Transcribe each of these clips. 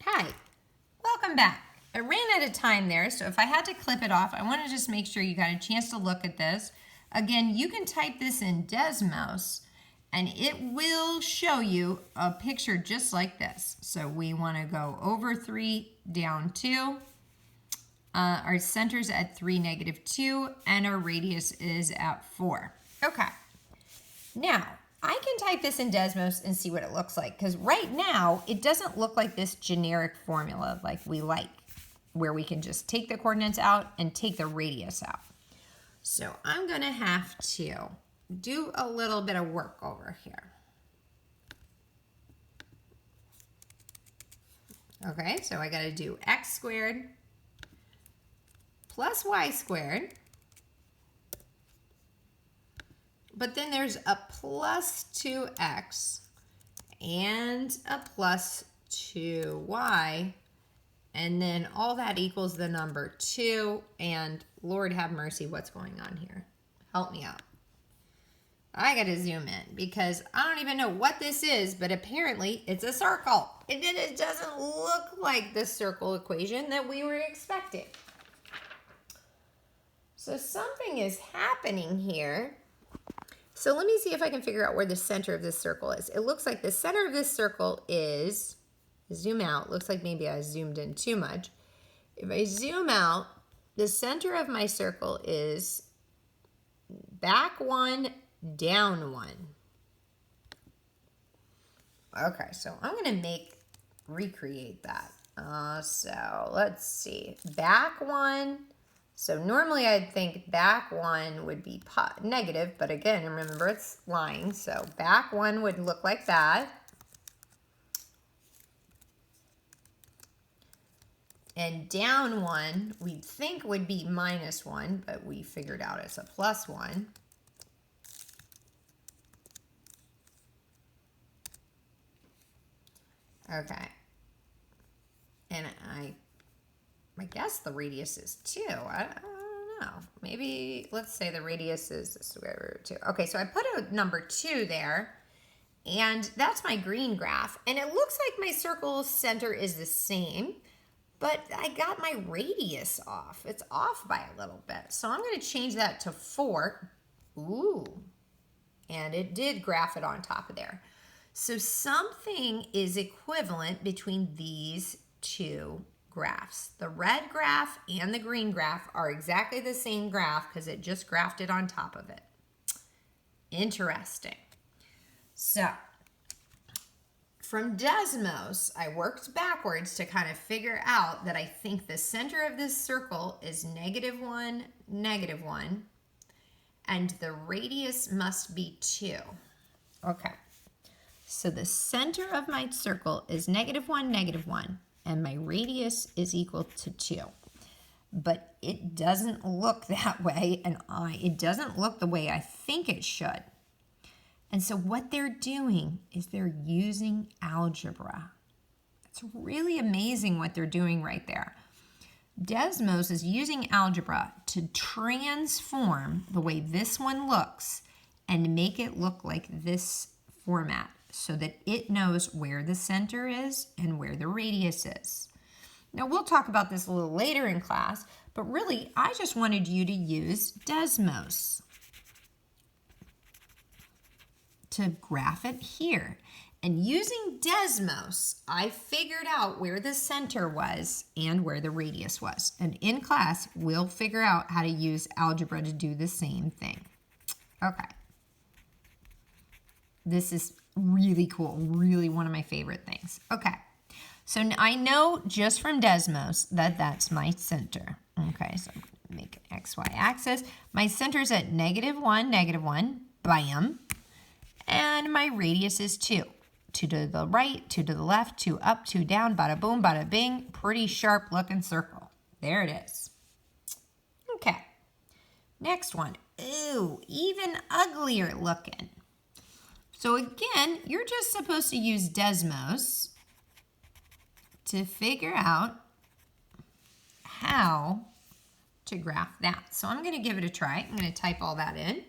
Hi, welcome back. I ran out of time there, so if I had to clip it off, I want to just make sure you got a chance to look at this. Again, you can type this in Desmos, and it will show you a picture just like this. So we want to go over 3, down 2. Our center's at 3, -2, and our radius is at 4. Okay. Now, I can type this in Desmos and see what it looks like, because right now it doesn't look like this generic formula like we like, where we can just take the coordinates out and take the radius out. So I'm going to have to do a little bit of work over here. Okay, so I got to do x squared plus y squared. But then there's a plus 2x and a plus 2y, and then all that equals the number 2, and Lord have mercy, what's going on here? Help me out. I gotta zoom in because I don't even know what this is, but apparently it's a circle. It doesn't look like the circle equation that we were expecting. So something is happening here. So let me see if I can figure out where the center of this circle is. It looks like the center of this circle is, zoom out, looks like maybe I zoomed in too much. If I zoom out, the center of my circle is back 1, down 1. Okay, so I'm gonna recreate that. So let's see, back 1. So normally I'd think back 1 would be negative, but again, remember it's lying. So back 1 would look like that. And down 1 we'd think would be -1, but we figured out it's a +1. Okay. And I guess the radius is 2. I don't know. Maybe, let's say the radius is the square root of 2. Okay, so I put a number 2 there, and that's my green graph. And it looks like my circle center is the same, but I got my radius off. It's off by a little bit. So I'm going to change that to 4. Ooh. And it did graph it on top of there. So something is equivalent between these two graphs. The red graph and the green graph are exactly the same graph because it just graphed it on top of it. Interesting. So from Desmos, I worked backwards to kind of figure out that I think the center of this circle is -1, -1, and the radius must be 2. Okay. So the center of my circle is -1, -1, and my radius is equal to 2. But it doesn't look that way, and it doesn't look the way I think it should. And so what they're doing is they're using algebra. It's really amazing what they're doing right there. Desmos is using algebra to transform the way this one looks and make it look like this format, so that it knows where the center is and where the radius is. Now, we'll talk about this a little later in class, but really, I just wanted you to use Desmos to graph it here. And using Desmos, I figured out where the center was and where the radius was. And in class, we'll figure out how to use algebra to do the same thing. Okay. This is really cool, really one of my favorite things. Okay, so I know just from Desmos that that's my center. Okay, so I'm going to make an XY axis. My center's at -1, -1, bam. And my radius is 2. 2 to the right, 2 to the left, 2 up, 2 down, bada boom, bada bing. Pretty sharp looking circle. There it is. Okay, next one. Ooh, even uglier looking. So again, you're just supposed to use Desmos to figure out how to graph that. So I'm going to give it a try. I'm going to type all that in.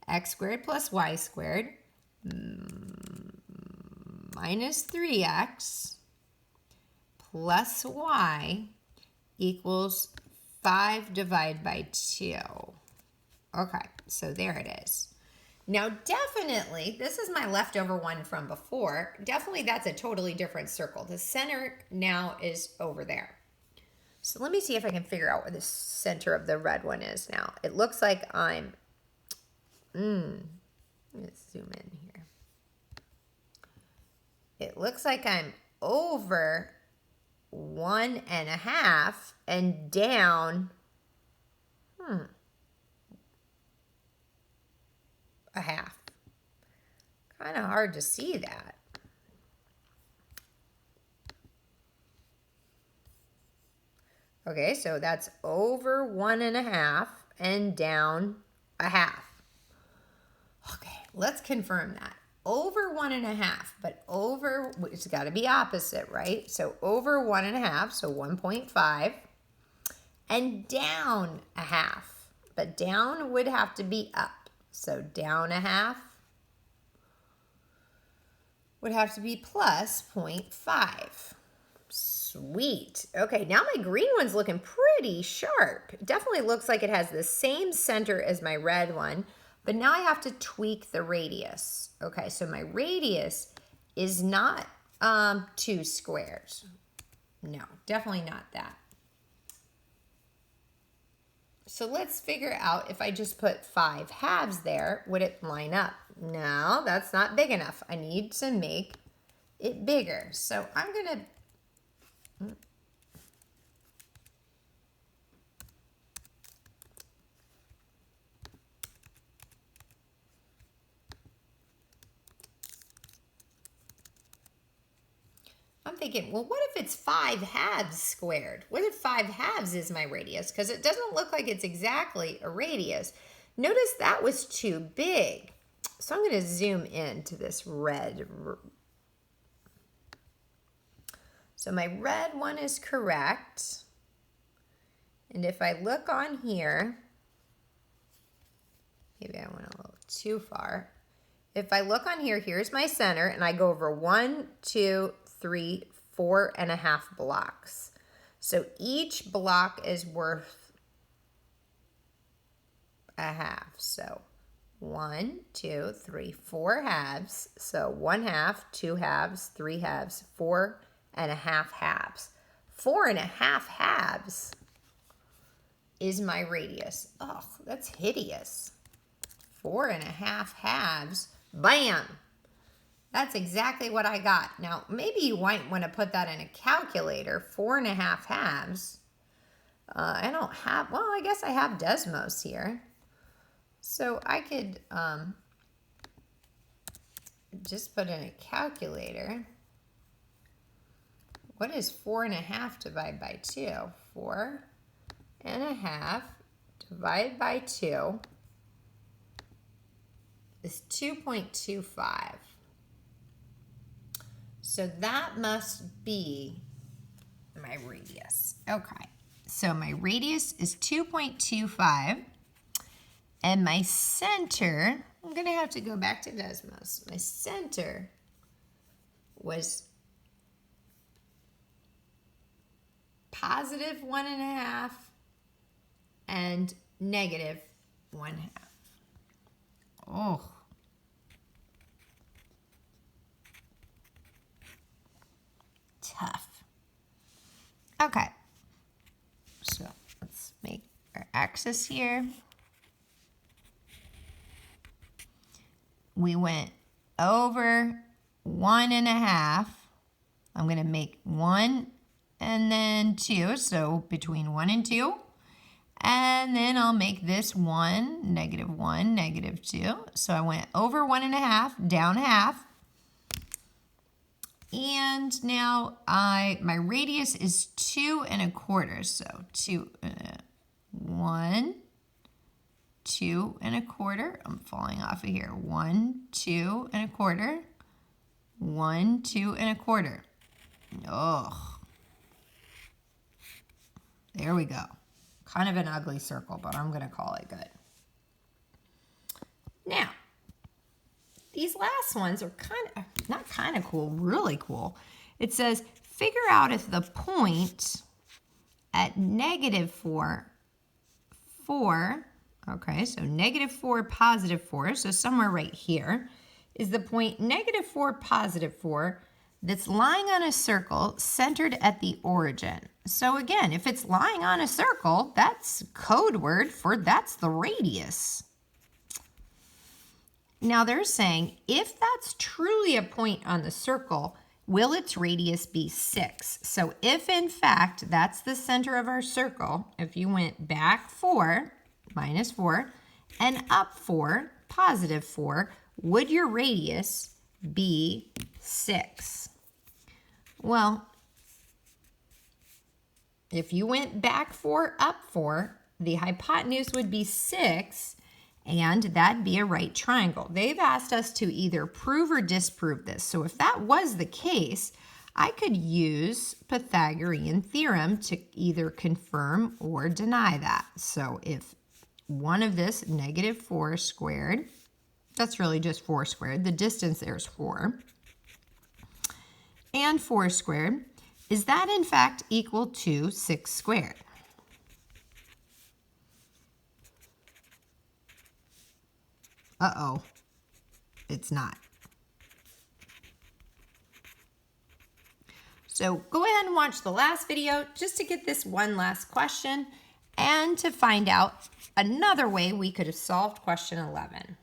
X squared plus y squared minus 3x plus y equals 5 divided by 2. Okay, so there it is. Now definitely, this is my leftover one from before. Definitely that's a totally different circle. The center now is over there. So let me see if I can figure out where the center of the red one is now. It looks like I'm, let's zoom in here. It looks like I'm over 1.5 and down, a half. Kind of hard to see that. Okay, so that's over 1.5 and down a half. Okay, let's confirm that. Over 1.5, but over, it's got to be opposite, right? So over 1.5, so 1.5, and down a half. But down would have to be up. So down a half would have to be plus 0.5. Sweet. Okay, now my green one's looking pretty sharp. It definitely looks like it has the same center as my red one, but now I have to tweak the radius. Okay, so my radius is not 2 squares. No, definitely not that. So let's figure out if I just put 5 halves there, would it line up? No, that's not big enough. I need to make it bigger. So I'm going to thinking, well, what if it's 5 halves squared? What if 5 halves is my radius? Because it doesn't look like it's exactly a radius. Notice that was too big. So I'm going to zoom in to this red. So my red one is correct. And if I look on here, maybe I went a little too far. If I look on here, here's my center, and I go over 1, 2, 3, 4.5 blocks. So each block is worth a half. So 1, 2, 3, 4 halves. So 1 half, 2 halves, 3 halves, 4.5 halves. 4.5 halves is my radius. Oh, that's hideous. 4.5 halves. Bam! That's exactly what I got. Now, maybe you might want to put that in a calculator. 4.5 halves. I don't have, well, I guess I have Desmos here. So I could just put in a calculator. What is 4.5 divided by 2? 4.5 divided by 2 is 2.25. So that must be my radius. Okay, so my radius is 2.25, and my center, I'm gonna have to go back to Desmos. My center was positive 1.5 and negative 1/2. Oh. Tough. Okay. So let's make our axis here. We went over 1.5. I'm going to make 1 and then 2. So between 1 and 2. And then I'll make this 1, -1, -2. So I went over 1.5, down half. And now my radius is 2.25. So 1, 2.25. I'm falling off of here. 1, 2.25. 1, 2.25. Oh, there we go. Kind of an ugly circle, but I'm going to call it good. Now, these last ones are not kind of cool, really cool. It says figure out if the point at -4, okay, so -4, +4, so somewhere right here, is the point -4, +4 that's lying on a circle centered at the origin. So again, if it's lying on a circle, that's code word for that's the radius. Now they're saying if that's truly a point on the circle, will its radius be 6? So if in fact that's the center of our circle, if you went back 4, -4, and up 4, +4, would your radius be 6? Well, if you went back 4, up 4, the hypotenuse would be 6, and that'd be a right triangle. They've asked us to either prove or disprove this. So if that was the case, I could use Pythagorean theorem to either confirm or deny that. So if one of this, -4 squared, that's really just 4 squared. The distance there is 4. And 4 squared, is that in fact equal to 6 squared? Uh-oh, it's not. So go ahead and watch the last video just to get this one last question and to find out another way we could have solved question 11.